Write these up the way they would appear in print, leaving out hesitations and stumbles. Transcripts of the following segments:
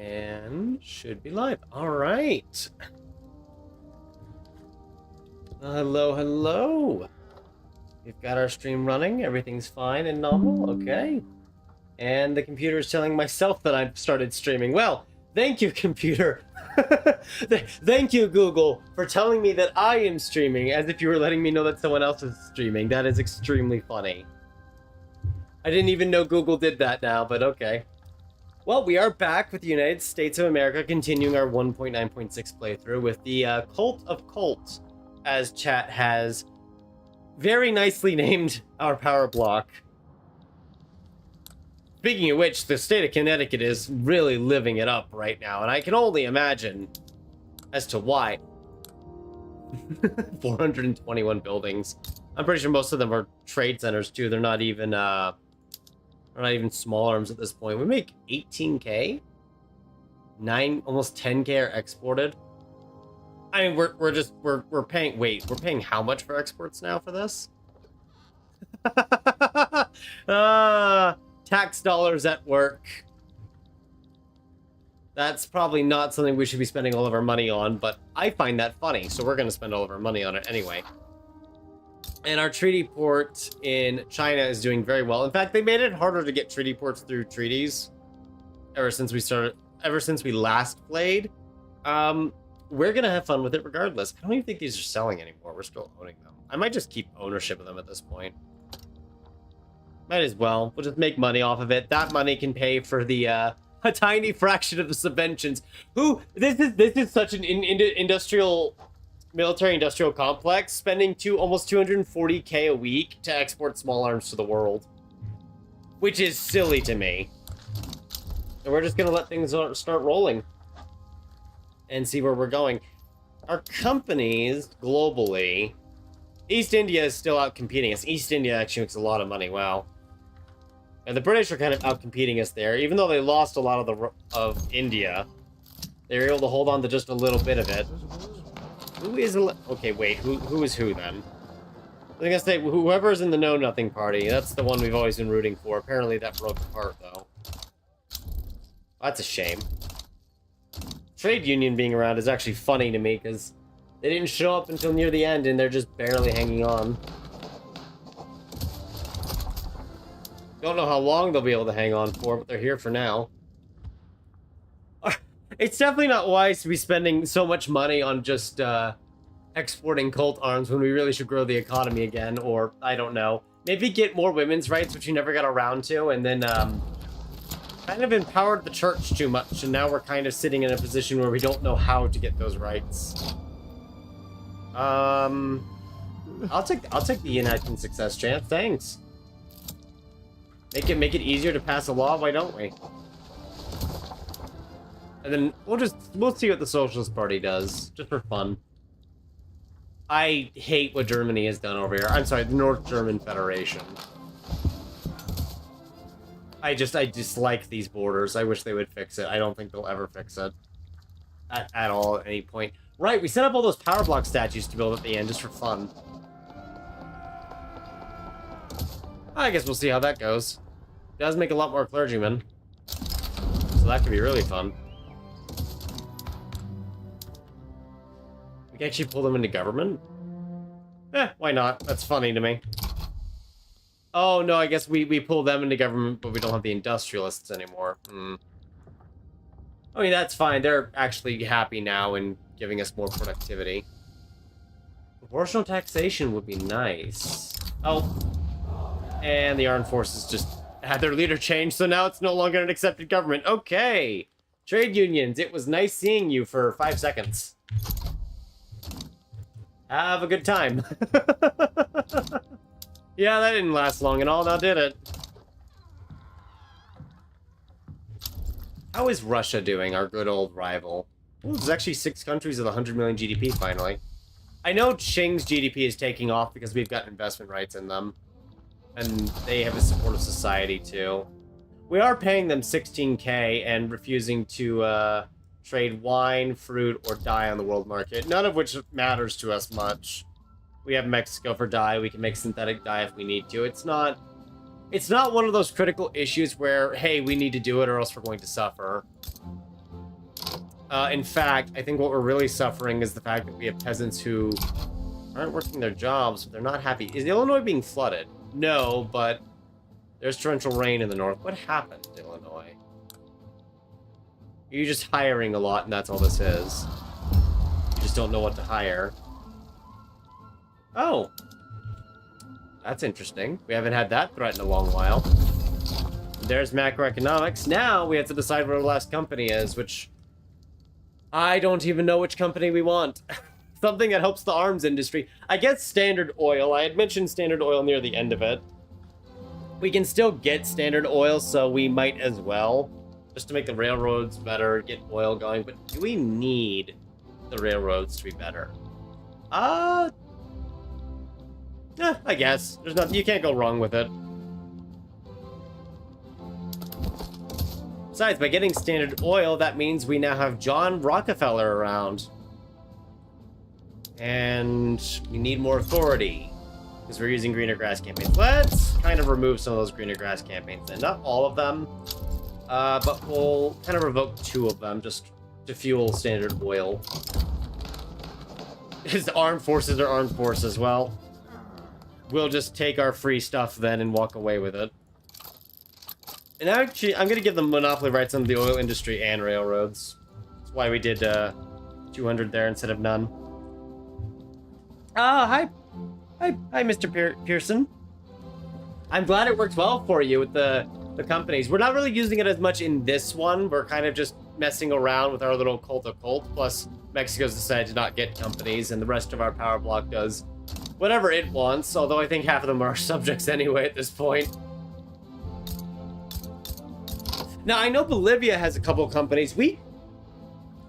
And should be live. All right. Hello, hello. We've got our stream running. Everything's fine and normal. Okay. And the computer is telling myself that I've started streaming. Well, thank you, computer. Thank you, Google, for telling me that I am streaming as if you were letting me know that someone else is streaming. That is extremely funny. I didn't even know Google did that now, but okay. Well, we are back with the United States of America, continuing our 1.9.6 playthrough with the Cult of Colts, as chat has very nicely named our power block. Speaking of which, the state of Connecticut is really living it up right now, and I can only imagine as to why. 421 buildings. I'm pretty sure most of them are trade centers too. They're not even small arms at this point. We make 18k, almost 10k are exported. I mean, we're paying. Wait, we're paying how much for exports now for this? Tax dollars at work. That's probably not something we should be spending all of our money on, but I find that funny, so we're going to spend all of our money on it anyway. And our treaty port in China is doing very well. In fact, they made it harder to get treaty ports through treaties ever since we last played. We're going to have fun with it regardless. I don't even think these are selling anymore. We're still owning them. I might just keep ownership of them at this point. Might as well. We'll just make money off of it. That money can pay for the a tiny fraction of the subventions. This is such an military industrial complex, spending almost 240k a week to export small arms to the world, which is silly to me. And we're just gonna let things start rolling and see where we're going. Our companies globally, East India is still out competing us. East India actually makes a lot of money. Wow. And the British are kind of out competing us there, even though they lost a lot of India. They were able to hold on to just a little bit of it. Who is... Okay, wait. Who is who, then? I was gonna say, whoever's in the Know-Nothing Party. That's the one we've always been rooting for. Apparently that broke apart, though. That's a shame. Trade union being around is actually funny to me, because they didn't show up until near the end, and they're just barely hanging on. Don't know how long they'll be able to hang on for, but they're here for now. It's definitely not wise to be spending so much money on just exporting Colt arms when we really should grow the economy again, or I don't know. Maybe get more women's rights, which we never got around to, and then kind of empowered the church too much, and now we're kind of sitting in a position where we don't know how to get those rights. I'll take the enacting success chance, thanks. Make it easier to pass a law, why don't we? And then we'll see what the Socialist Party does, just for fun. I hate what Germany has done over here. I'm sorry, the North German Federation. I dislike these borders. I wish they would fix it. I don't think they'll ever fix it. At all, at any point. Right, we set up all those power block statues to build at the end, just for fun. I guess we'll see how that goes. It does make a lot more clergymen. So that could be really fun. We can actually pull them into government? Why not? That's funny to me. Oh, no, I guess we pull them into government, but we don't have the industrialists anymore. I mean, that's fine. They're actually happy now and giving us more productivity. Proportional taxation would be nice. Oh. And the armed forces just had their leader change, so now it's no longer an accepted government. Okay. Trade unions, it was nice seeing you for 5 seconds. Have a good time. Yeah, that didn't last long at all, now did it? How is Russia doing, our good old rival? Oh, there's actually 6 countries with 100 million GDP, finally. I know Qing's GDP is taking off because we've got investment rights in them. And they have a supportive society, too. We are paying them 16k and refusing to trade wine, fruit, or dye on the world market. None of which matters to us much. We have Mexico for dye. We can make synthetic dye if we need to. It's not one of those critical issues where, hey, we need to do it or else we're going to suffer. In fact, I think what we're really suffering is the fact that we have peasants who aren't working their jobs, but they're not happy. Is Illinois being flooded? No, but there's torrential rain in the north. What happened to Illinois? You're just hiring a lot, and that's all this is. You just don't know what to hire. Oh. That's interesting. We haven't had that threat in a long while. There's macroeconomics. Now we have to decide where the last company is, which I don't even know which company we want. Something that helps the arms industry. I guess Standard Oil. I had mentioned Standard Oil near the end of it. We can still get Standard Oil, so we might as well. Just to make the railroads better, get oil going. But do we need the railroads to be better? Yeah, I guess. There's nothing, you can't go wrong with it. Besides, by getting Standard Oil, that means we now have John Rockefeller around. And we need more authority, because we're using greener grass campaigns. Let's kind of remove some of those greener grass campaigns then. Not all of them, but we'll kind of revoke 2 of them, just to fuel Standard Oil. His armed forces are armed forces, well. We'll just take our free stuff then and walk away with it. And actually, I'm going to give them monopoly rights on the oil industry and railroads. That's why we did 200 there instead of none. Hi, Mr. Pearson. I'm glad it worked well for you with the companies. We're not really using it as much in this one. We're kind of just messing around with our little cult of Colt. Plus, Mexico's decided to not get companies, and the rest of our power block does whatever it wants, although I think half of them are subjects anyway at this point. Now, I know Bolivia has a couple companies. We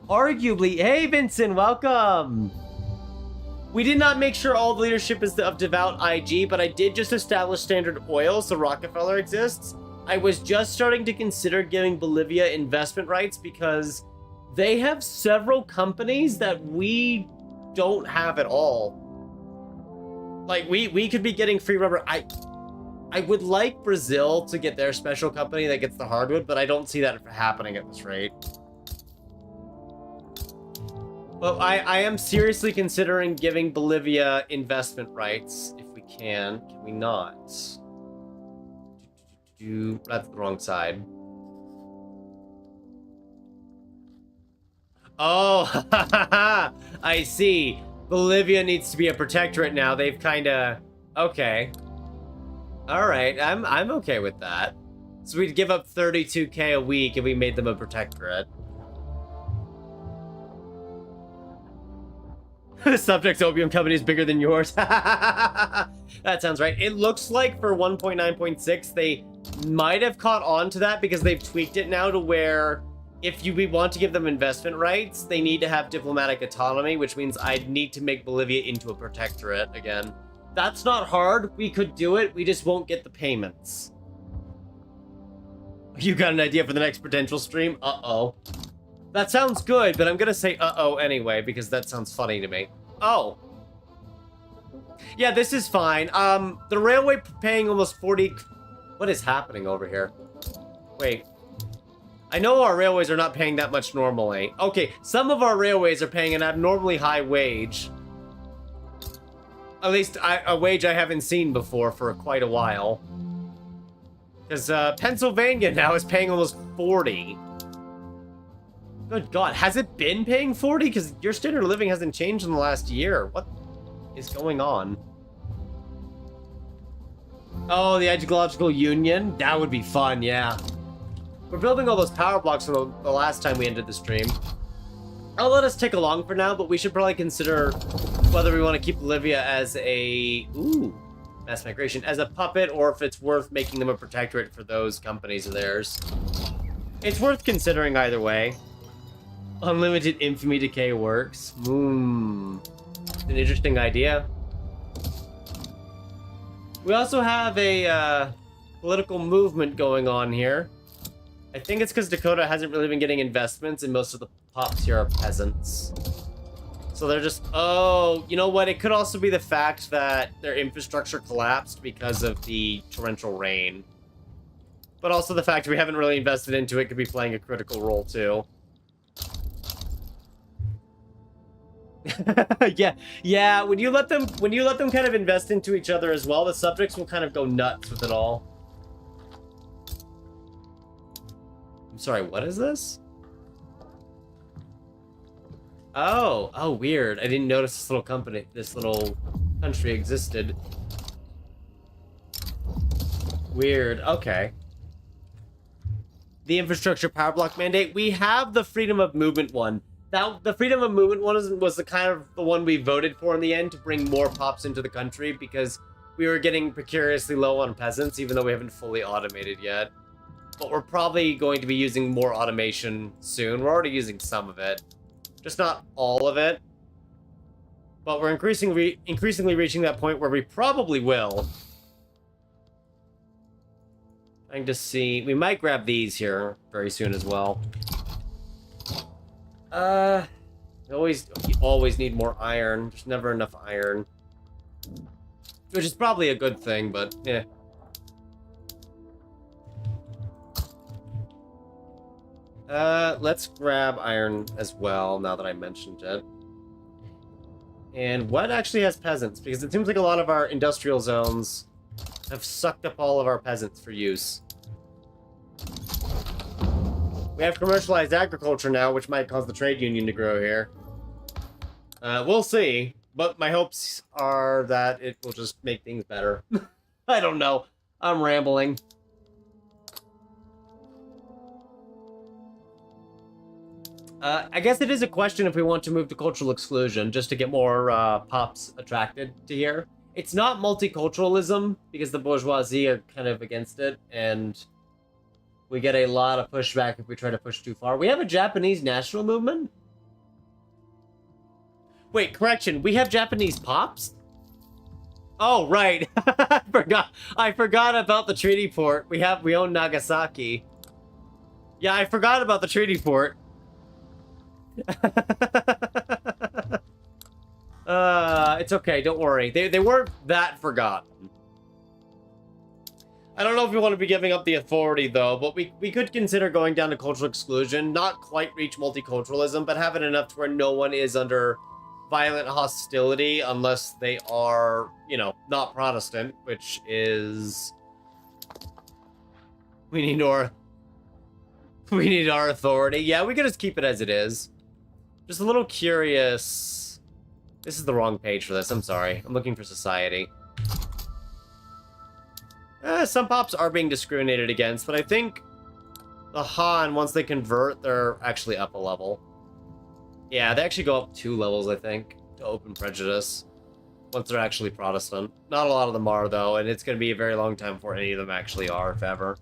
arguably... Hey, Vincent, welcome! We did not make sure all the leadership is of devout IG, but I did just establish Standard Oil, so Rockefeller exists. I was just starting to consider giving Bolivia investment rights because they have several companies that we don't have at all. Like, we could be getting free rubber. I would like Brazil to get their special company that gets the hardwood, but I don't see that happening at this rate. Well, I am seriously considering giving Bolivia investment rights, if we can. Can we not? That's the wrong side. Oh, I see. Bolivia needs to be a protectorate now. They've kind of... Okay. All right, I'm okay with that. So we'd give up 32k a week if we made them a protectorate. The subject's opium company is bigger than yours. That sounds right. It looks like for 1.9.6, they might have caught on to that because they've tweaked it now to where if we want to give them investment rights, they need to have diplomatic autonomy, which means I'd need to make Bolivia into a protectorate again. That's not hard. We could do it. We just won't get the payments. You got an idea for the next potential stream? Uh-oh. That sounds good, but I'm gonna say uh-oh anyway, because that sounds funny to me. Oh. Yeah, this is fine. The railway paying almost 40... What is happening over here? Wait. I know our railways are not paying that much normally. Okay, some of our railways are paying an abnormally high wage. At least a wage I haven't seen before for quite a while. Because Pennsylvania now is paying almost 40. Good God, has it been paying 40? Because your standard of living hasn't changed in the last year. What is going on? Oh, the Ecological Union? That would be fun, yeah. We're building all those power blocks from the last time we ended the stream. I'll let us take along for now, but we should probably consider whether we want to keep Bolivia as a... Ooh, mass migration. As a puppet, or if it's worth making them a protectorate for those companies of theirs. It's worth considering either way. Unlimited infamy decay works. An interesting idea. We also have a political movement going on here. I think it's because Dakota hasn't really been getting investments, and most of the pops here are peasants. So they're just... Oh, you know what? It could also be the fact that their infrastructure collapsed because of the torrential rain. But also the fact we haven't really invested into it could be playing a critical role, too. Yeah, yeah. When you let them kind of invest into each other as well, the subjects will kind of go nuts with it all. I'm sorry. What is this? Oh, weird. I didn't notice this little country existed. Weird. Okay. The infrastructure power block mandate. We have the freedom of movement one. The freedom of movement one was the kind of the one we voted for in the end to bring more pops into the country because we were getting precariously low on peasants, even though we haven't fully automated yet. But we're probably going to be using more automation soon. We're already using some of it, just not all of it. But we're increasingly reaching that point where we probably will. Trying to see, we might grab these here very soon as well. You always need more iron. There's never enough iron. Which is probably a good thing, but yeah. Let's grab iron as well, now that I mentioned it. And what actually has peasants? Because it seems like a lot of our industrial zones have sucked up all of our peasants for use. We have commercialized agriculture now, which might cause the trade union to grow here. We'll see, but my hopes are that it will just make things better. I don't know. I'm rambling. I guess it is a question if we want to move to cultural exclusion, just to get more pops attracted to here. It's not multiculturalism, because the bourgeoisie are kind of against it, and we get a lot of pushback if we try to push too far. We have a Japanese national movement? Wait, correction, we have Japanese pops? Oh, right. I forgot about the treaty port. We own Nagasaki. Yeah, I forgot about the treaty port. It's okay, don't worry. They weren't that forgotten. I don't know if we want to be giving up the authority, though, but we could consider going down to cultural exclusion. Not quite reach multiculturalism, but have it enough to where no one is under violent hostility unless they are, you know, not Protestant, which is... We need our authority. Yeah, we could just keep it as it is. Just a little curious. This is the wrong page for this. I'm sorry. I'm looking for society. Some pops are being discriminated against, but I think the Han, once they convert, they're actually up a level. Yeah, they actually go up 2 levels, I think, to open prejudice, once they're actually Protestant. Not a lot of them are, though, and it's going to be a very long time before any of them actually are, if ever.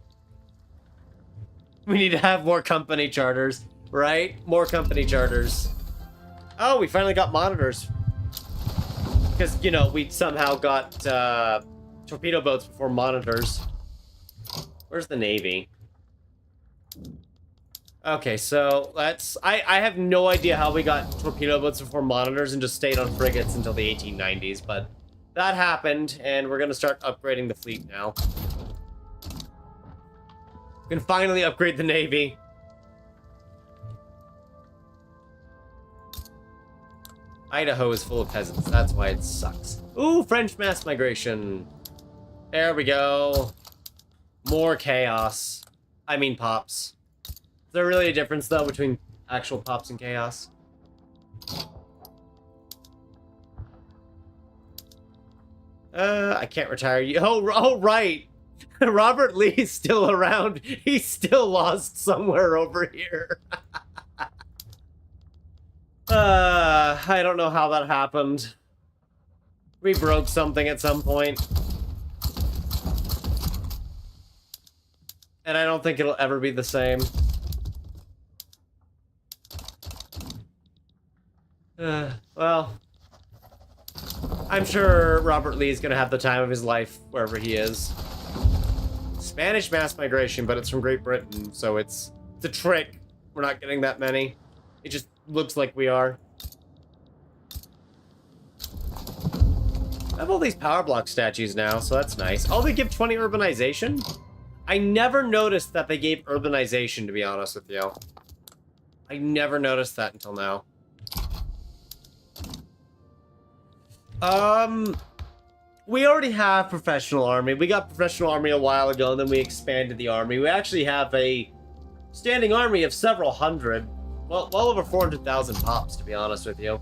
We need to have more company charters, right? More company charters. Oh, we finally got monitors. Because, you know, we somehow got torpedo boats before monitors. Where's the Navy? Okay, so let's... I have no idea how we got torpedo boats before monitors and just stayed on frigates until the 1890s, but that happened, and we're going to start upgrading the fleet now. We can finally upgrade the Navy. Idaho is full of peasants, that's why it sucks. Ooh, French mass migration. There we go. More chaos. I mean pops. Is there really a difference, though, between actual pops and chaos? I can't retire you. Oh, right. Robert Lee's still around. He's still lost somewhere over here. I don't know how that happened. We broke something at some point. And I don't think it'll ever be the same. Well, I'm sure Robert Lee's gonna have the time of his life wherever he is. Spanish mass migration, but it's from Great Britain, so it's a trick. We're not getting that many. It just looks like we are. I have all these power block statues now, so that's nice. Oh, they give 20 urbanization? I never noticed that they gave urbanization, to be honest with you. I never noticed that until now. We already have professional army. We got professional army a while ago, and then we expanded the army. We actually have a standing army of several hundred. Well over 400,000 pops, to be honest with you.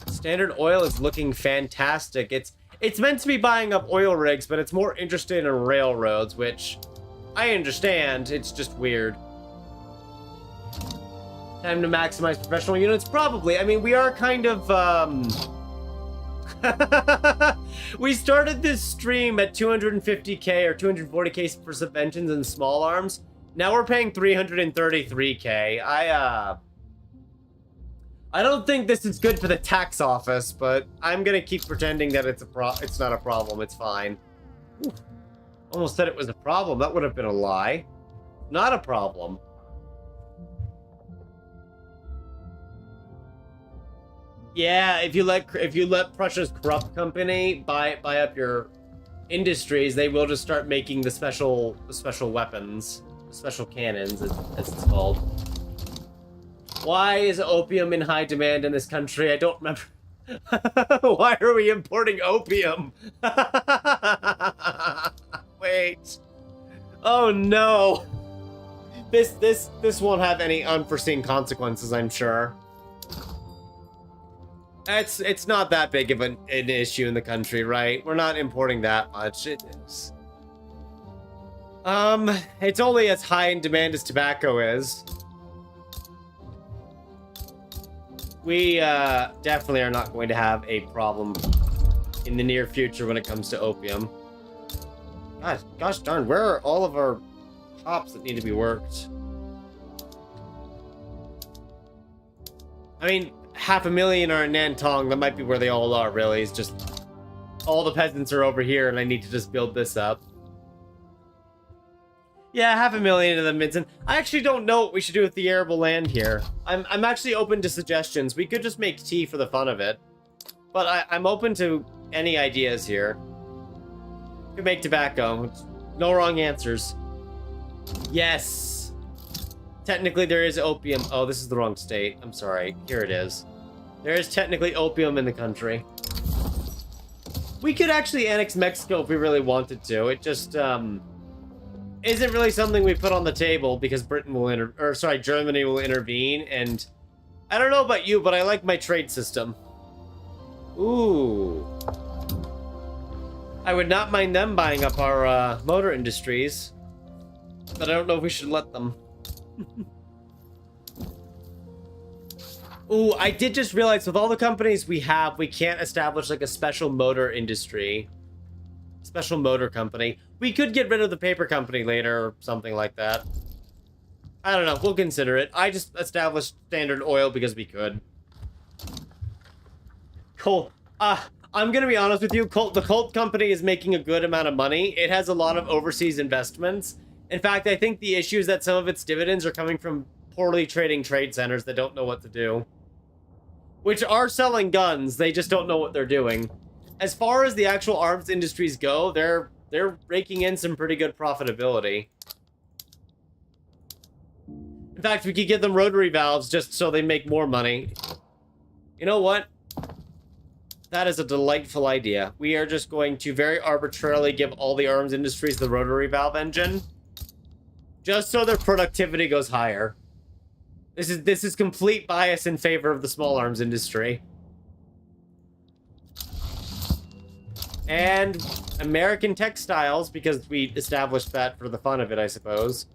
Standard Oil is looking fantastic. It's meant to be buying up oil rigs, but it's more interested in railroads, which I understand. It's just weird. Time to maximize professional units? Probably. I mean, we are kind of, we started this stream at 250k or 240k for subventions and small arms. Now we're paying 333k. I don't think this is good for the tax office, but I'm gonna keep pretending that it's not a problem. It's fine. Ooh, almost said it was a problem. That would have been a lie. Not a problem. Yeah, if you let Prussia's corrupt company buy up your industries, they will just start making the special weapons, the special cannons, as it's called. Why is opium in high demand in this country? I don't remember. Why are we importing opium? Wait. Oh no. This won't have any unforeseen consequences, I'm sure. It's not that big of an issue in the country, right? We're not importing that much. It is. It's only as high in demand as tobacco is. We definitely are not going to have a problem in the near future when it comes to opium. Gosh darn, where are all of our hops that need to be worked? I mean, 500,000 are in Nantong. That might be where they all are, really. It's just all the peasants are over here, and I need to just build this up. Yeah, 500,000 of them, Vincent. I actually don't know what we should do with the arable land here. I'm actually open to suggestions. We could just make tea for the fun of it. But I'm open to any ideas here. We could make tobacco. No wrong answers. Yes. Technically, there is opium. Oh, this is the wrong state. I'm sorry. Here it is. There is technically opium in the country. We could actually annex Mexico if we really wanted to. It just, isn't really something we put on the table because Britain will Germany will intervene, and I don't know about you, but I like my trade system. Ooh. I would not mind them buying up our motor industries, but I don't know if we should let them. Ooh, I did just realize with all the companies we have, we can't establish like a special motor industry. Special motor company. We could get rid of the paper company later or something like that. I don't know. We'll consider it. I just established Standard Oil because we could. Cool. I'm gonna be honest with you. The Colt company is making a good amount of money. It has a lot of overseas investments. In fact, I think the issue is that some of its dividends are coming from poorly trading trade centers that don't know what to do. Which are selling guns. They just don't know what they're doing. As far as the actual arms industries go, they're raking in some pretty good profitability. In fact, we could give them rotary valves just so they make more money. You know what? That is a delightful idea. We are just going to very arbitrarily give all the arms industries the rotary valve engine, just so their productivity goes higher. This is complete bias in favor of the small arms industry. And American textiles, because we established that for the fun of it, I suppose.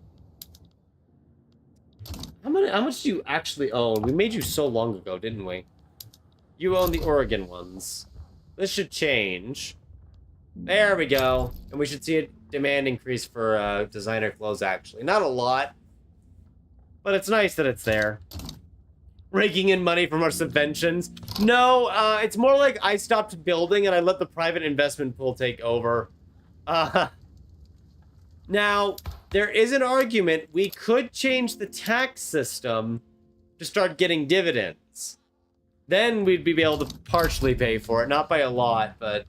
How much do you actually own? We made you so long ago, didn't we? You own the Oregon ones. This should change. There we go. And we should see a demand increase for designer clothes, actually. Not a lot, but it's nice that it's there. Raking in money from our subventions. No, it's more like I stopped building and I let the private investment pool take over. Now, there is an argument we could change the tax system to start getting dividends. Then we'd be able to partially pay for it. Not by a lot, but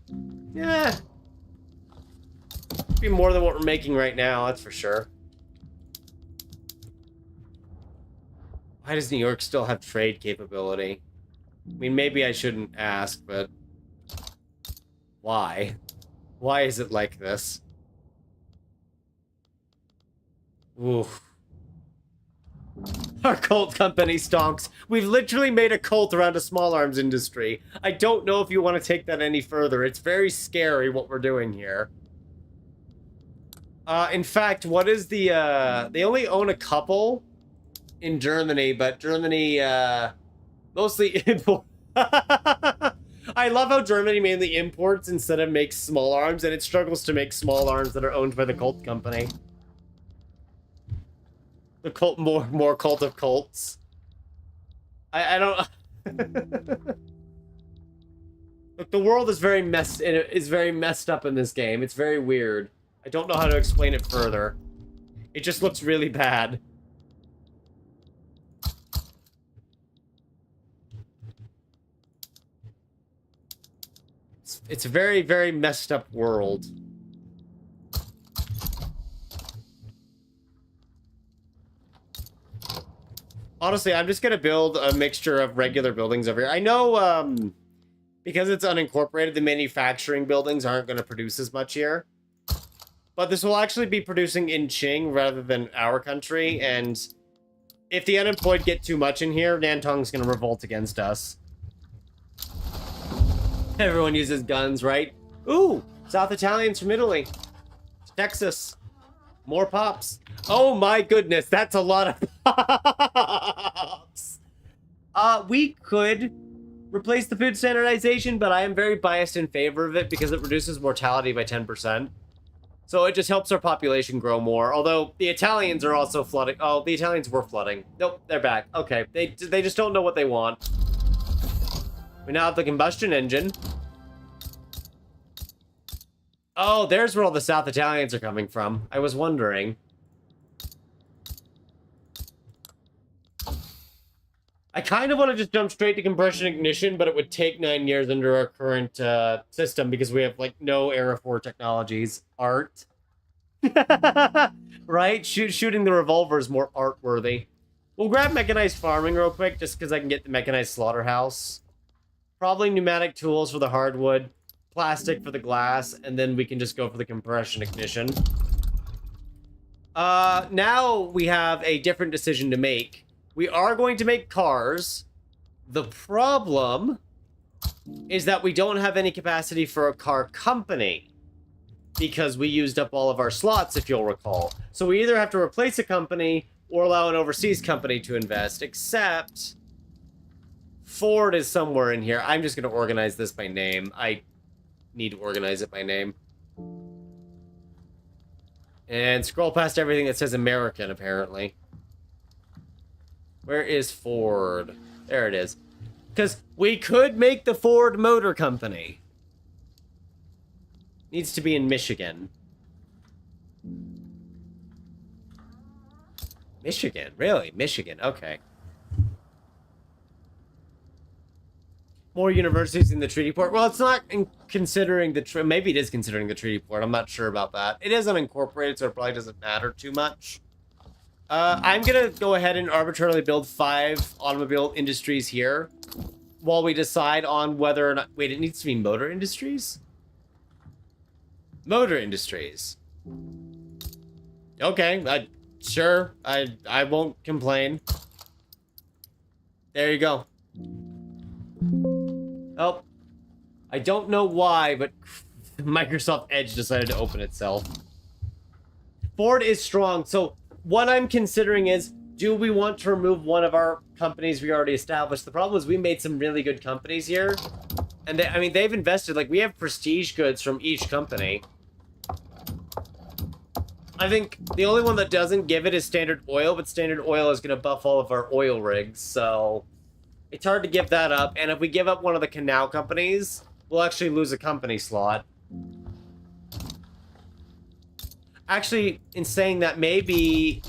yeah. It'd be more than what we're making right now, that's for sure. Why does New York still have trade capability? I mean, maybe I shouldn't ask, but why? Why is it like this? Oof. Our Colt company stonks. We've literally made a cult around a small arms industry. I don't know if you want to take that any further. It's very scary what we're doing here. In fact, what is the, they only own a couple in Germany, but Germany, mostly import. I love how Germany mainly imports instead of makes small arms, and it struggles to make small arms that are owned by the Colt company. The cult, more cult of Colts. I don't. Look, the world is very messed up in this game. It's very weird. I don't know how to explain it further. It just looks really bad. It's a very, very messed up world. Honestly, I'm just gonna build a mixture of regular buildings over here. I know, because it's unincorporated, the manufacturing buildings aren't gonna produce as much here. But this will actually be producing in Qing rather than our country, and if the unemployed get too much in here, Nantong's gonna revolt against us. Everyone uses guns, right? Ooh, South Italians from Italy. Texas. More pops. Oh my goodness, that's a lot of pops. We could replace the food standardization, but I am very biased in favor of it because it reduces mortality by 10%. So it just helps our population grow more. Although the Italians are also flooding. Oh, the Italians were flooding. Nope, they're back. Okay, they just don't know what they want. We now have the combustion engine. Oh, there's where all the South Italians are coming from. I was wondering. I kind of want to just jump straight to compression ignition, but it would take 9 years under our current system because we have, like, no Era 4 technologies. Art. Right? Shooting the revolver is more art-worthy. We'll grab mechanized farming real quick, just because I can get the mechanized slaughterhouse. Probably pneumatic tools for the hardwood, plastic for the glass, and then we can just go for the compression ignition. Now we have a different decision to make. We are going to make cars. The problem is that we don't have any capacity for a car company because we used up all of our slots, if you'll recall. So we either have to replace a company or allow an overseas company to invest, except Ford is somewhere in here. I'm just going to organize this by name. I need to organize it by name. And scroll past everything that says American, apparently. Where is Ford? There it is. Because we could make the Ford Motor Company. Needs to be in Michigan. Michigan? Really? Michigan. Okay. More universities in the treaty port. Well, it's not considering the... Maybe it is considering the treaty port. I'm not sure about that. It is unincorporated, so it probably doesn't matter too much. I'm gonna go ahead and arbitrarily build 5 automobile industries here while we decide on whether or not... Wait, it needs to be motor industries? Motor industries. Okay, sure. I won't complain. There you go. Oh, I don't know why, but Microsoft Edge decided to open itself. Ford is strong, so what I'm considering is, do we want to remove one of our companies we already established? The problem is we made some really good companies here. And I mean, they've invested, like, we have prestige goods from each company. I think the only one that doesn't give it is Standard Oil, but Standard Oil is going to buff all of our oil rigs, so it's hard to give that up. And if we give up one of the canal companies, we'll actually lose a company slot. Actually, in saying that, maybe...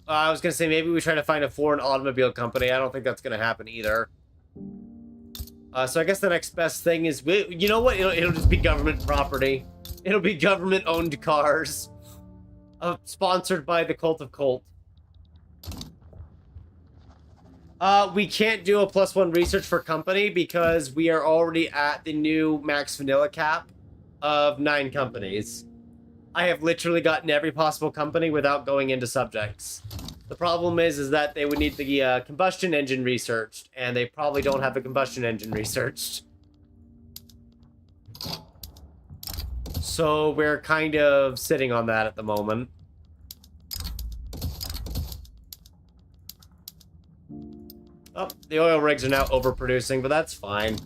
I was going to say, maybe we try to find a foreign automobile company. I don't think that's going to happen either. So I guess the next best thing is... You know what? It'll just be government property. It'll be government-owned cars. Sponsored by the Cult of Colt. We can't do a +1 research for company because we are already at the new max vanilla cap of 9 companies. I have literally gotten every possible company without going into subjects. The problem is that they would need the combustion engine researched, and they probably don't have a combustion engine researched. So we're kind of sitting on that at the moment. Oh, the oil rigs are now overproducing, but that's fine.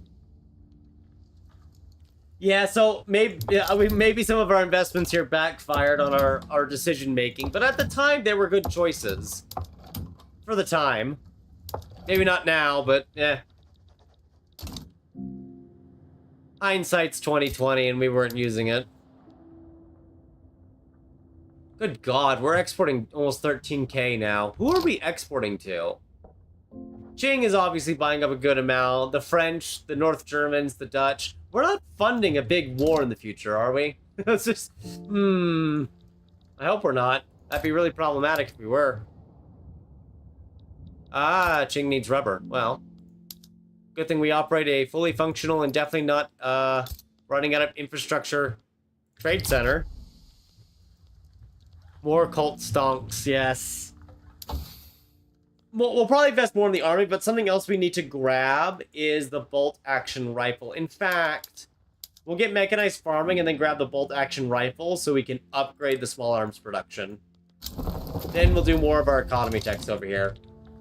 Yeah, so maybe some of our investments here backfired on our decision making, but at the time they were good choices. For the time. Maybe not now, but yeah. Hindsight's 2020 and we weren't using it. Good God, we're exporting almost 13K now. Who are we exporting to? Qing is obviously buying up a good amount. The French, the North Germans, the Dutch. We're not funding a big war in the future, are we? It's just, I hope we're not. That'd be really problematic if we were. Ah, Qing needs rubber. Well, good thing we operate a fully functional and definitely not running out of infrastructure trade center. More Colt stonks, yes. We'll probably invest more in the army, but something else we need to grab is the bolt-action rifle. In fact, we'll get mechanized farming and then grab the bolt-action rifle so we can upgrade the small arms production. Then we'll do more of our economy techs over here.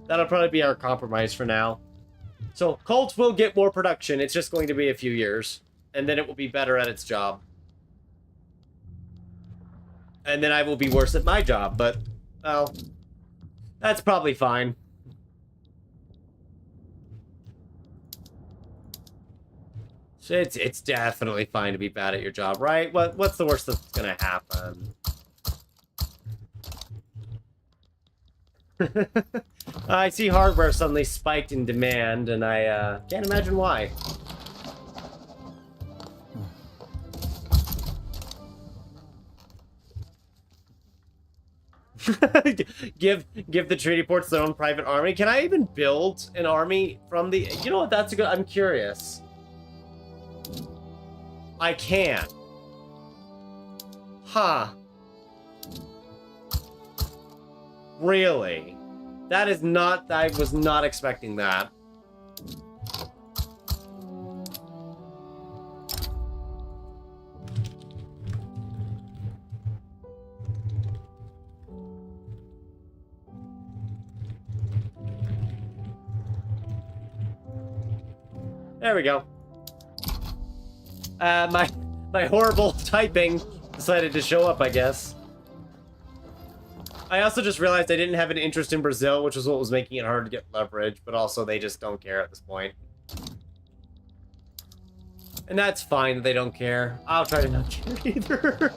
That'll probably be our compromise for now. So, Colt will get more production. It's just going to be a few years. And then it will be better at its job. And then I will be worse at my job, but, well, that's probably fine. It's definitely fine to be bad at your job, right? What's the worst that's gonna happen? I see hardware suddenly spiked in demand, and I can't imagine why. give the treaty ports their own private army. Can I even build an army from the... You know what? That's a good... I'm curious. I can. Huh. Really? That is not... I was not expecting that. There we go. My horrible typing decided to show up, I guess. I also just realized I didn't have an interest in Brazil, which was what was making it hard to get leverage, but also they just don't care at this point. And that's fine that they don't care. I'll try to not care either.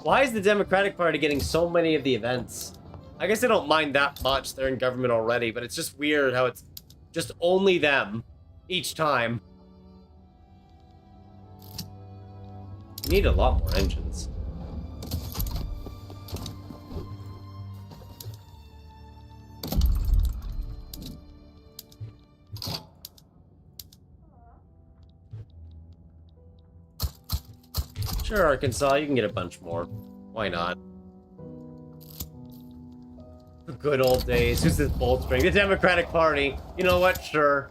Why is the Democratic Party getting so many of the events? I guess I don't mind that much. They're in government already, but it's just weird how it's just only them each time. You need a lot more engines. Sure, Arkansas, you can get a bunch more. Why not? The good old days. Who's this bolt spring? The Democratic Party. You know what? Sure.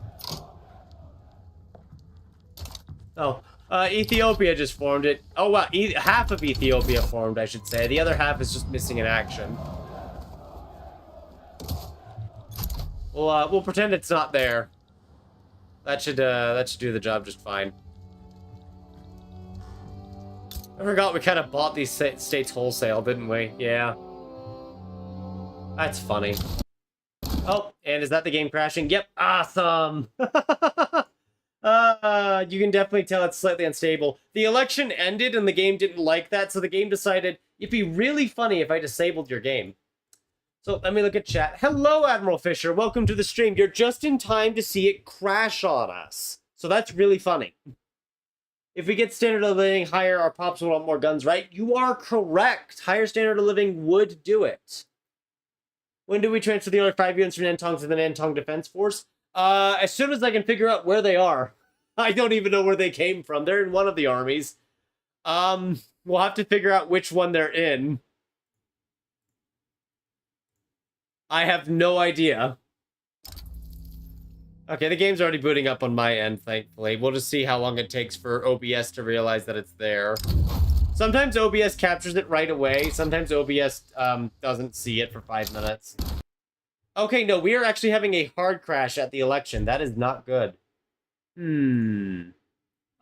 Oh. Ethiopia just formed it. Oh, wow. Half of Ethiopia formed, I should say. The other half is just missing in action. We'll pretend it's not there. That should do the job just fine. I forgot we kind of bought these states wholesale, didn't we? Yeah. That's funny. Oh, and is that the game crashing? Yep. Awesome. You can definitely tell it's slightly unstable. The election ended and the game didn't like that, so the game decided it'd be really funny if I disabled your game. So let me look at chat. Hello, Admiral Fisher. Welcome to the stream. You're just in time to see it crash on us. So that's really funny. If we get standard of living higher, our pops will want more guns, right? You are correct. Higher standard of living would do it. When do we transfer the other 5 units from Nantong to the Nantong Defense Force? As soon as I can figure out where they are. I don't even know where they came from. They're in one of the armies. We'll have to figure out which one they're in. I have no idea. Okay, the game's already booting up on my end, thankfully. We'll just see how long it takes for OBS to realize that it's there. Sometimes OBS captures it right away. Sometimes OBS doesn't see it for 5 minutes. Okay, no, we are actually having a hard crash at the election. That is not good.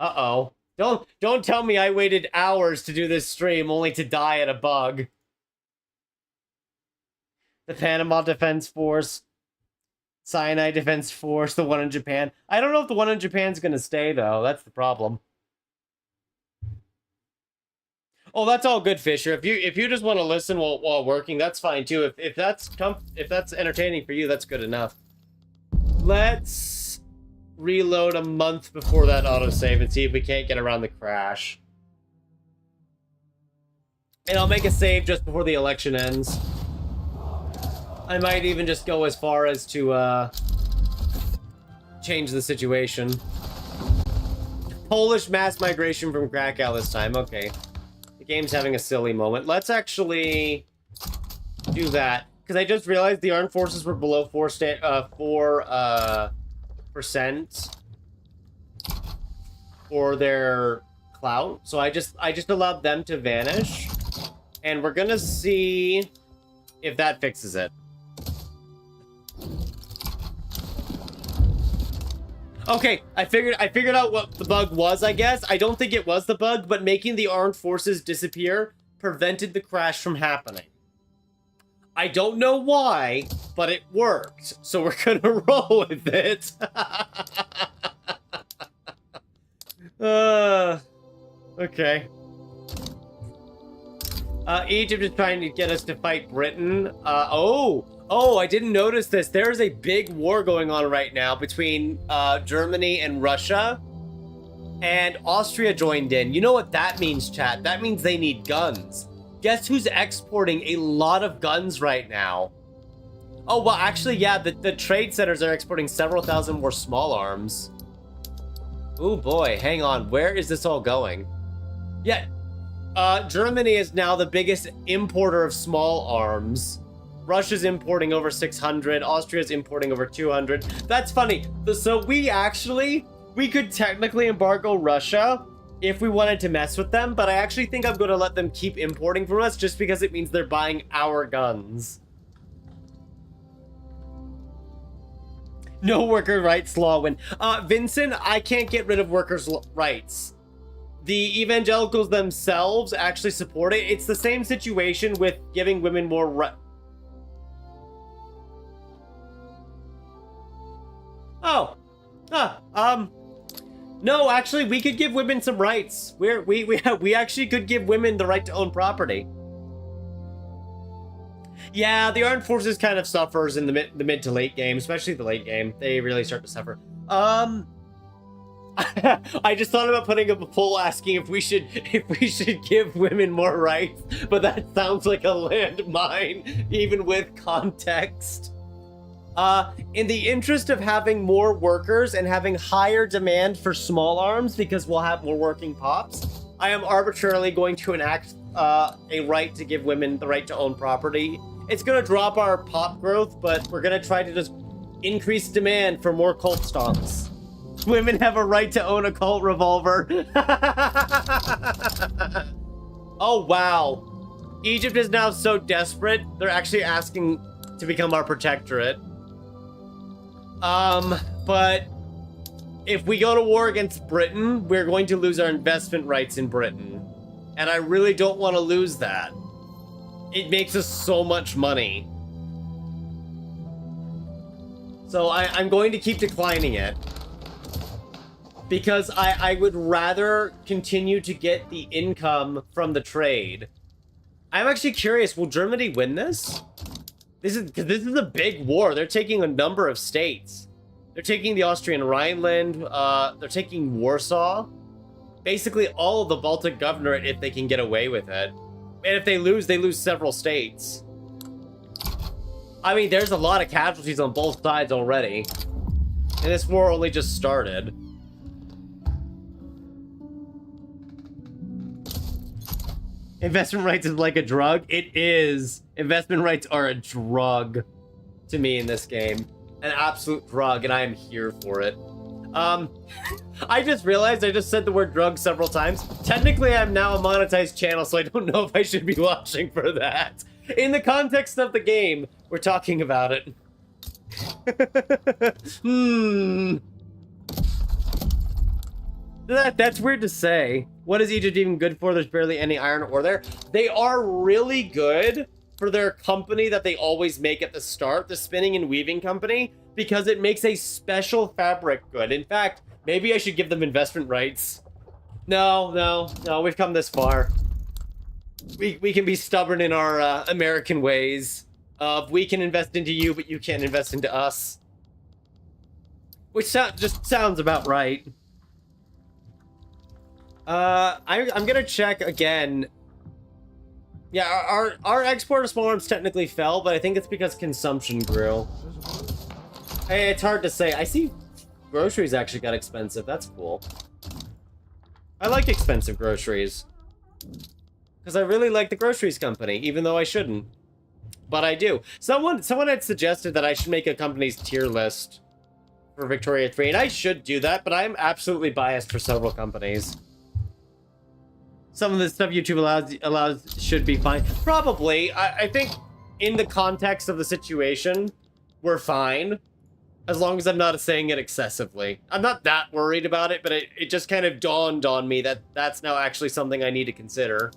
Uh-oh. Don't tell me I waited hours to do this stream only to die at a bug. The Panama Defense Force. Sinai Defense Force, the one in Japan. I don't know if the one in Japan's gonna stay, though. That's the problem. Oh, that's all good, Fisher. If you just want to listen while working, that's fine too. If that's entertaining for you, that's good enough. Let's reload a month before that autosave and see if we can't get around the crash. And I'll make a save just before the election ends. I might even just go as far as to change the situation. Polish mass migration from Krakow this time. Okay. The game's having a silly moment. Let's actually do that. Because I just realized the armed forces were below 4% for their clout. So I just allowed them to vanish. And we're gonna see if that fixes it. Okay, I figured out what the bug was, I guess. I don't think it was the bug, but making the armed forces disappear prevented the crash from happening. I don't know why, but it worked. So we're gonna roll with it. Okay. Egypt is trying to get us to fight Britain. Oh, I didn't notice this. There's a big war going on right now between Germany and Russia. And Austria joined in. You know what that means, chat? That means they need guns. Guess who's exporting a lot of guns right now? Oh, well, actually, yeah, the trade centers are exporting several thousand more small arms. Oh boy, hang on. Where is this all going? Yeah, Germany is now the biggest importer of small arms. Russia's importing over 600. Austria's importing over 200. That's funny. So we could technically embargo Russia if we wanted to mess with them, but I actually think I'm going to let them keep importing from us just because it means they're buying our guns. No worker rights law win. Vincent, I can't get rid of workers' rights. The evangelicals themselves actually support it. It's the same situation with giving women more rights. No, actually, we could give women some rights. We actually could give women the right to own property. Yeah, the armed forces kind of suffers in the mid to late game, especially the late game. They really start to suffer. I just thought about putting up a poll asking if we should give women more rights, but that sounds like a landmine, even with context. In the interest of having more workers and having higher demand for small arms, because we'll have more working pops, I am arbitrarily going to enact a right to give women the right to own property. It's going to drop our pop growth, but we're going to try to just increase demand for more Colt stonks. Women have a right to own a Colt revolver. Oh, wow. Egypt is now so desperate, they're actually asking to become our protectorate. But if we go to war against Britain, we're going to lose our investment rights in Britain. And I really don't want to lose that. It makes us so much money. So I'm going to keep declining it. Because I would rather continue to get the income from the trade. I'm actually curious, will Germany win this? This is a big war. They're taking a number of states. They're taking the Austrian Rhineland. They're taking Warsaw. Basically all of the Baltic Governorate if they can get away with it. And if they lose several states. I mean, there's a lot of casualties on both sides already. And this war only just started. Investment rights is like a drug? It is. Investment rights are a drug to me in this game. An absolute drug, and I am here for it. I just realized I just said the word drug several times. Technically, I'm now a monetized channel, so I don't know if I should be watching for that. In the context of the game, we're talking about it. That's weird to say. What is Egypt even good for? There's barely any iron ore there. They are really good for their company that they always make at the start, the spinning and weaving company, because it makes a special fabric good. In fact, maybe I should give them investment rights. No, we've come this far. We can be stubborn in our American ways of we can invest into you, but you can't invest into us. Which just sounds about right. I'm gonna check again. Yeah, our export of small arms technically fell, but I think it's because consumption grew. Hey, it's hard to say. I see groceries actually got expensive. That's cool. I like expensive groceries. Because I really like the groceries company, even though I shouldn't. But I do. Someone had suggested that I should make a company's tier list for Victoria 3, and I should do that, but I'm absolutely biased for several companies. Some of the stuff YouTube allows should be fine. Probably. I think in the context of the situation, we're fine. As long as I'm not saying it excessively. I'm not that worried about it, but it just kind of dawned on me that that's now actually something I need to consider.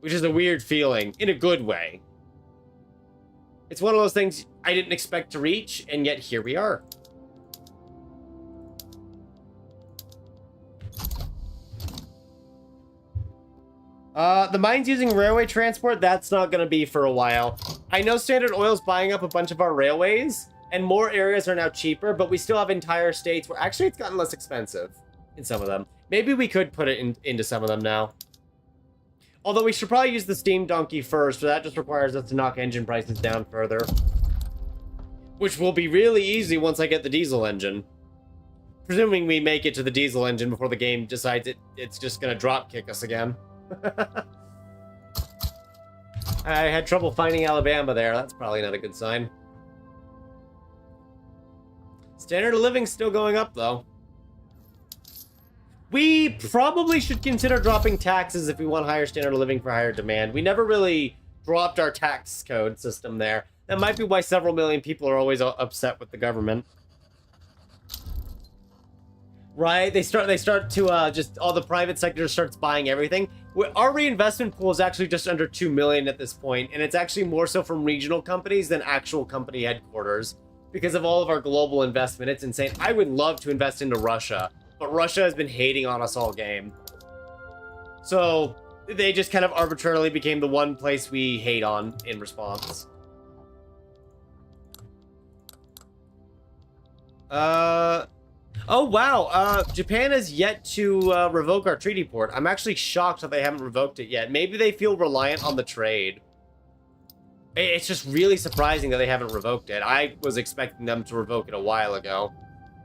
Which is a weird feeling, in a good way. It's one of those things I didn't expect to reach, and yet here we are. The mines using railway transport, that's not going to be for a while. I know Standard Oil's buying up a bunch of our railways, and more areas are now cheaper, but we still have entire states where actually it's gotten less expensive in some of them. Maybe we could put it into some of them now. Although we should probably use the steam donkey first, so that just requires us to knock engine prices down further. Which will be really easy once I get the diesel engine. Presuming we make it to the diesel engine before the game decides it's just going to drop kick us again. I had trouble finding Alabama there. That's probably not a good sign. Standard of living's still going up, though. We probably should consider dropping taxes if we want higher standard of living for higher demand. We never really dropped our tax code system there. That might be why several million people are always upset with the government. Right? They start to just all the private sector starts buying everything. Our reinvestment pool is actually just under 2 million at this point, and it's actually more so from regional companies than actual company headquarters because of all of our global investment. It's insane. I would love to invest into Russia, but Russia has been hating on us all game. So they just kind of arbitrarily became the one place we hate on in response. Oh, wow. Japan has yet to revoke our treaty port. I'm actually shocked that they haven't revoked it yet. Maybe they feel reliant on the trade. It's just really surprising that they haven't revoked it. I was expecting them to revoke it a while ago.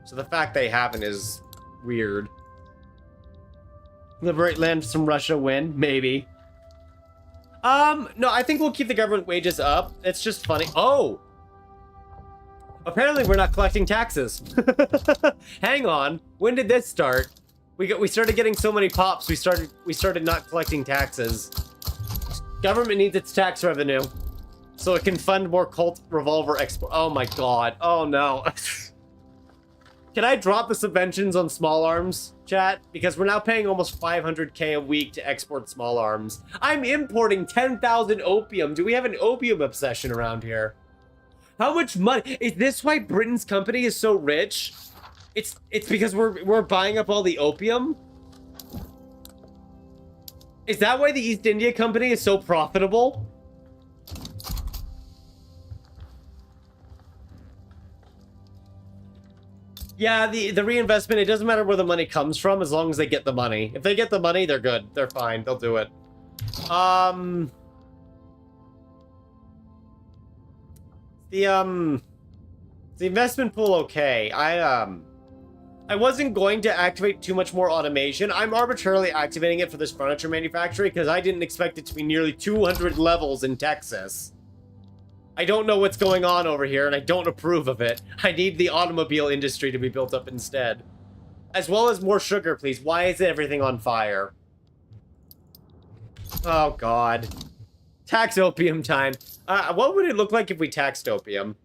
So the fact they haven't is weird. Liberate land from Russia, win? Maybe. No, I think we'll keep the government wages up. It's just funny. Oh! Apparently we're not collecting taxes. Hang on. When did this start? We started getting so many pops, we started not collecting taxes. Government needs its tax revenue so it can fund more Colt revolver export. Oh my god. Oh no. Can I drop the subventions on small arms, chat? Because we're now paying almost 500k a week to export small arms. I'm importing 10,000 opium. Do we have an opium obsession around here? How much money? Is this why Britain's company is so rich? It's because we're buying up all the opium? Is that why the East India Company is so profitable? Yeah, the reinvestment, it doesn't matter where the money comes from as long as they get the money. If they get the money, they're good. They're fine. They'll do it. The investment pool, okay. I wasn't going to activate too much more automation. I'm arbitrarily activating it for this furniture manufactory because I didn't expect it to be nearly 200 levels in Texas. I don't know what's going on over here, and I don't approve of it. I need the automobile industry to be built up instead. As well as more sugar, please. Why is everything on fire? Oh, God. Tax opium time. What would it look like if we taxed opium?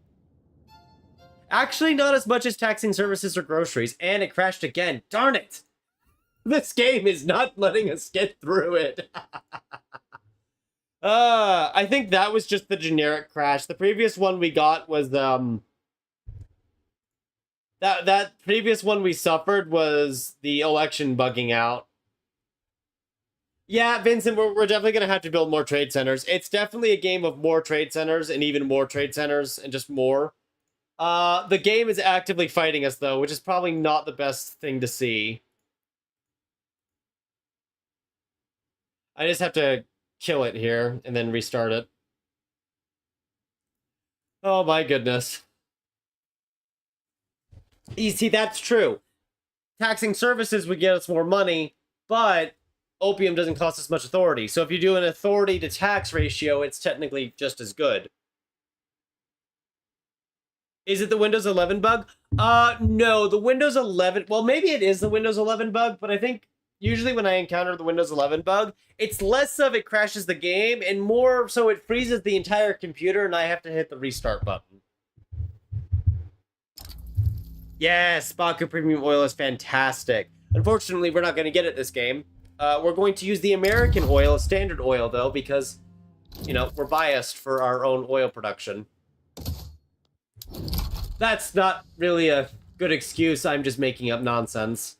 Actually, not as much as taxing services or groceries, and it crashed again. Darn it! This game is not letting us get through it. I think that was just the generic crash. The previous one we got was, that previous one we suffered was the election bugging out. Yeah, Vincent, we're definitely going to have to build more trade centers. It's definitely a game of more trade centers and even more trade centers and just more. The game is actively fighting us, though, which is probably not the best thing to see. I just have to kill it here and then restart it. Oh, my goodness. You see, that's true. Taxing services would get us more money, but opium doesn't cost us much authority. So if you do an authority to tax ratio, it's technically just as good. Is it the Windows 11 bug? No, the Windows 11... Well, maybe it is the Windows 11 bug, but I think usually when I encounter the Windows 11 bug, it's less of it crashes the game, and more so it freezes the entire computer, and I have to hit the restart button. Yes, Baku Premium Oil is fantastic. Unfortunately, we're not going to get it this game. We're going to use the American oil, standard oil, though, because, you know, we're biased for our own oil production. That's not really a good excuse. I'm just making up nonsense.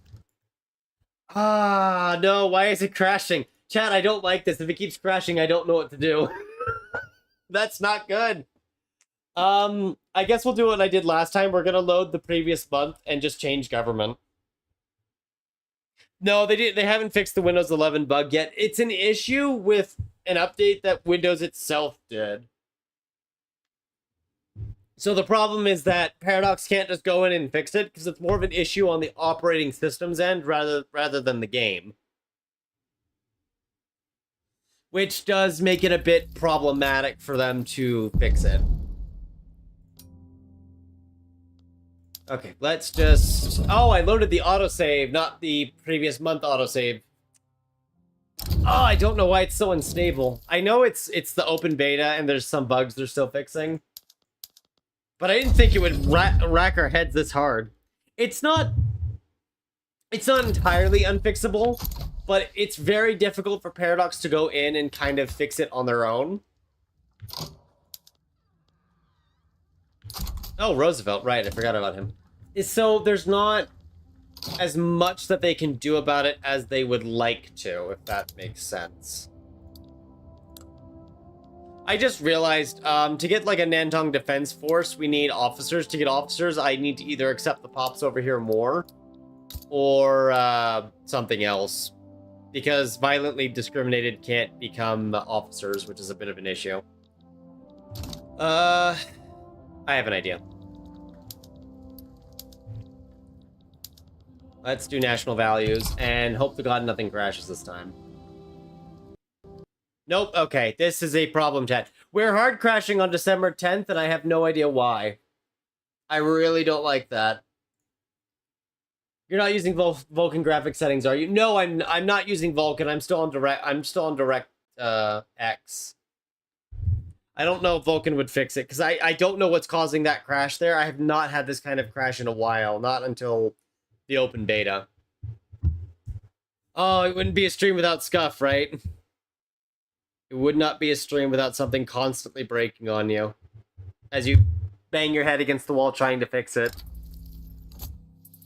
Ah, no, why is it crashing? Chat, I don't like this. If it keeps crashing, I don't know what to do. That's not good. I guess we'll do what I did last time. We're gonna load the previous month and just change government. No, they haven't fixed the Windows 11 bug yet. It's an issue with an update that Windows itself did. So the problem is that Paradox can't just go in and fix it, because it's more of an issue on the operating system's end rather than the game. Which does make it a bit problematic for them to fix it. Okay, let's just... Oh, I loaded the autosave, not the previous month autosave. Oh, I don't know why it's so unstable. I know it's the open beta and there's some bugs they're still fixing. But I didn't think it would rack our heads this hard. It's not entirely unfixable, but it's very difficult for Paradox to go in and kind of fix it on their own. Oh, Roosevelt, right, I forgot about him. So there's not as much that they can do about it as they would like to, if that makes sense. I just realized, to get like a Nantong Defense Force, we need officers. To get officers, I need to either accept the pops over here more, or something else. Because violently discriminated can't become officers, which is a bit of an issue. I have an idea. Let's do national values, and hope to God nothing crashes this time. Nope, okay, this is a problem, chat. We're hard crashing on December 10th, and I have no idea why. I really don't like that. You're not using Vulkan graphic settings, are you? No, I'm not using Vulkan. I'm still on Direct X. I don't know if Vulkan would fix it, because I don't know what's causing that crash there. I have not had this kind of crash in a while, not until the open beta. Oh, it wouldn't be a stream without scuff, right? It would not be a stream without something constantly breaking on you as you bang your head against the wall trying to fix it.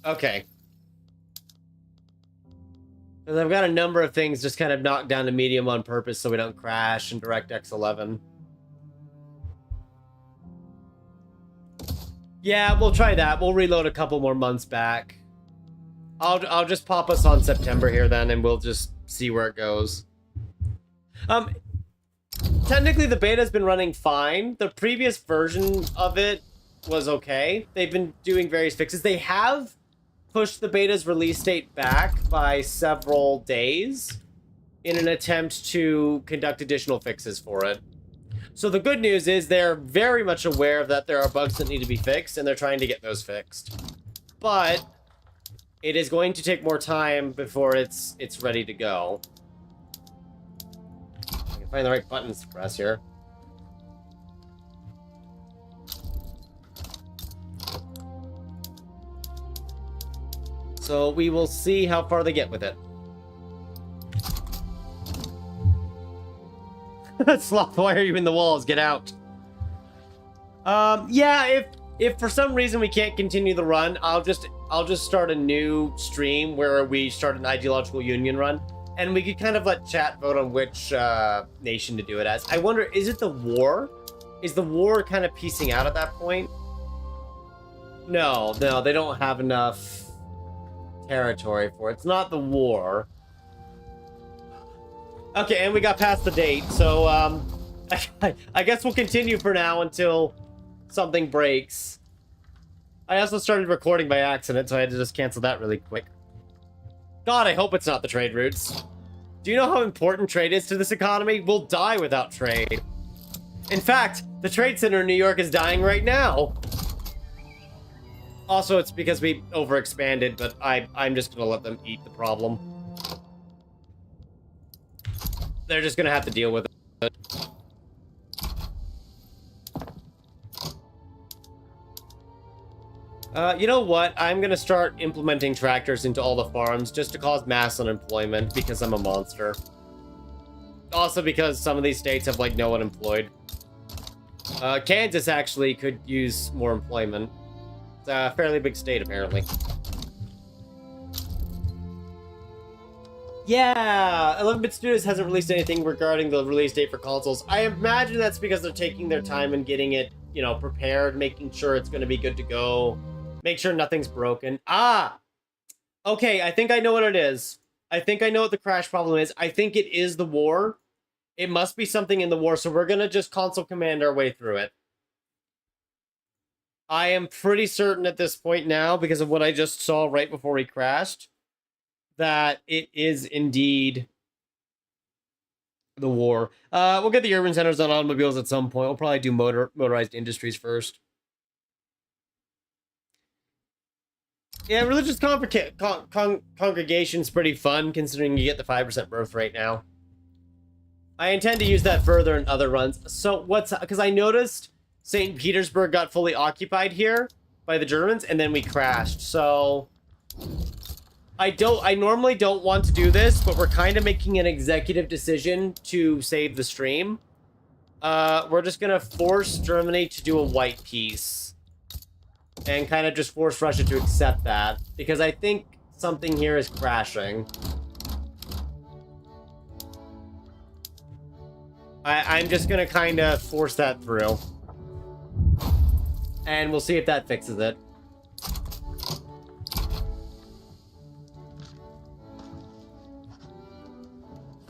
Okay. Because I've got a number of things just kind of knocked down to medium on purpose so we don't crash in DirectX 11. Yeah, we'll try that. We'll reload a couple more months back. I'll just pop us on September here then, and we'll just see where it goes. technically the beta's been running fine. The previous version of it was okay. They've been doing various fixes. They have pushed the beta's release date back by several days in an attempt to conduct additional fixes for it. So the good news is they're very much aware that there are bugs that need to be fixed, and they're trying to get those fixed. But it is going to take more time before it's ready to go. I can find the right buttons to press here. So we will see how far they get with it. Sloth, why are you in the walls? Get out. Yeah, if for some reason we can't continue the run, I'll just start a new stream where we start an ideological union run, and we could kind of let chat vote on which nation to do it as. I wonder, is it the war? Is the war kind of piecing out at that point? No, they don't have enough territory for it. It's not the war. Okay, and we got past the date, so I guess we'll continue for now until something breaks. I also started recording by accident, so I had to just cancel that really quick. God, I hope it's not the trade routes. Do you know how important trade is to this economy? We'll die without trade. In fact, the trade center in New York is dying right now. Also, it's because we overexpanded, but I'm just gonna let them eat the problem. They're just gonna have to deal with it. You know what? I'm gonna start implementing tractors into all the farms just to cause mass unemployment because I'm a monster. Also because some of these states have, like, no one employed. Kansas actually could use more employment. It's a fairly big state, apparently. Yeah, 11-Bit Studios hasn't released anything regarding the release date for consoles. I imagine that's because they're taking their time and getting it, you know, prepared, making sure it's going to be good to go, make sure nothing's broken. Ah! Okay, I think I know what it is. I think I know what the crash problem is. I think it is the war. It must be something in the war, so we're going to just console command our way through it. I am pretty certain at this point now, because of what I just saw right before we crashed, that it is indeed the war. We'll get the urban centers on automobiles at some point. We'll probably do motorized industries first. Yeah, religious congregation's pretty fun, considering you get the 5% birth rate now. I intend to use that further in other runs. So what's... Because I noticed St. Petersburg got fully occupied here by the Germans, and then we crashed. So I normally don't want to do this, but we're kind of making an executive decision to save the stream. We're just gonna force Germany to do a white peace. And kind of just force Russia to accept that. Because I think something here is crashing. I'm just gonna kind of force that through. And we'll see if that fixes it.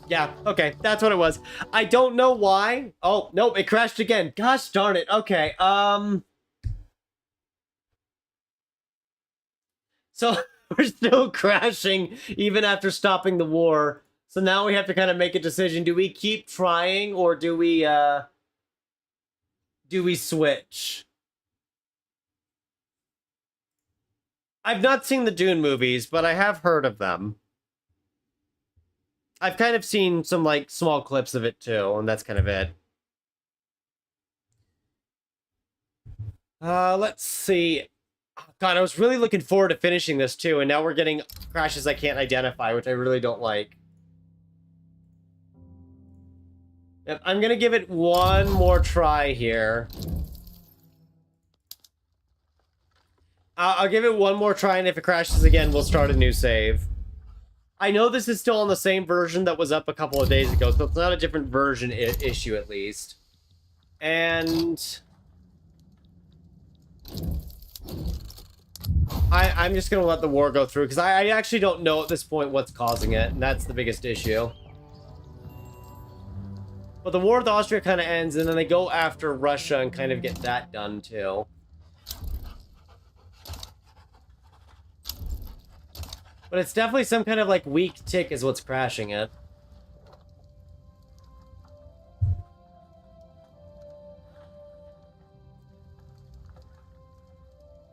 Yeah, okay, that's what it was. I don't know why. Oh, nope, it crashed again. Gosh darn it. Okay, So, we're still crashing even after stopping the war. So now we have to kind of make a decision. Do we keep trying, or do we switch? I've not seen the Dune movies, but I have heard of them. I've kind of seen some, like, small clips of it, too, and that's kind of it. Let's see. God, I was really looking forward to finishing this, too, and now we're getting crashes I can't identify, which I really don't like. Yep, I'm gonna give it one more try here. I'll give it one more try, and if it crashes again, we'll start a new save. I know this is still on the same version that was up a couple of days ago, so it's not a different version issue, at least. And I'm just gonna let the war go through, because I actually don't know at this point what's causing it, and that's the biggest issue. But the war with Austria kind of ends, and then they go after Russia and kind of get that done, too. But it's definitely some kind of, like, weak tick is what's crashing it.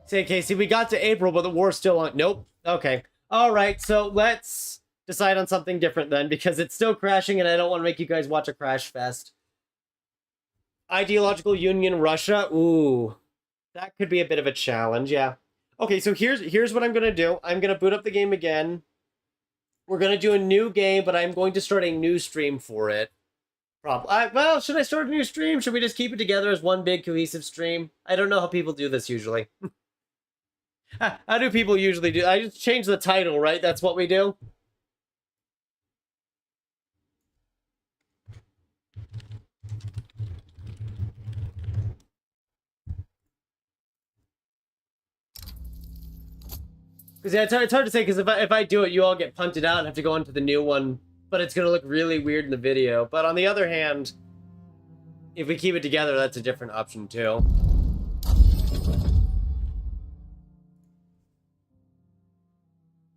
Say, Casey, we got to April, but the war's still on. Nope. Okay. All right, so let's decide on something different then, because it's still crashing, and I don't want to make you guys watch a crash fest. Ideological Union Russia. Ooh. That could be a bit of a challenge, yeah. Okay, so here's what I'm going to do. I'm going to boot up the game again. We're going to do a new game, but I'm going to start a new stream for it. Well, should I start a new stream? Should we just keep it together as one big cohesive stream? I don't know how people do this usually. How do people usually do? I just change the title, right? That's what we do? Because yeah, it's hard to say, because if I do it, you all get punted out and have to go into the new one, but it's going to look really weird in the video. But on the other hand, if we keep it together, that's a different option too.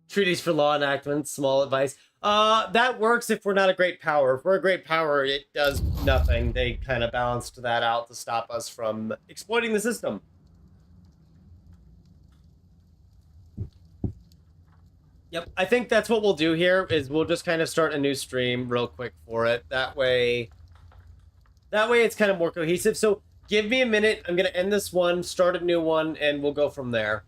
Treaties for law enactments, small advice. That works if we're not a great power. If we're a great power, it does nothing. They kind of balanced that out to stop us from exploiting the system. Yep, I think that's what we'll do here, is we'll just kind of start a new stream real quick for it. That way it's kind of more cohesive. So give me a minute. I'm going to end this one, start a new one, and we'll go from there.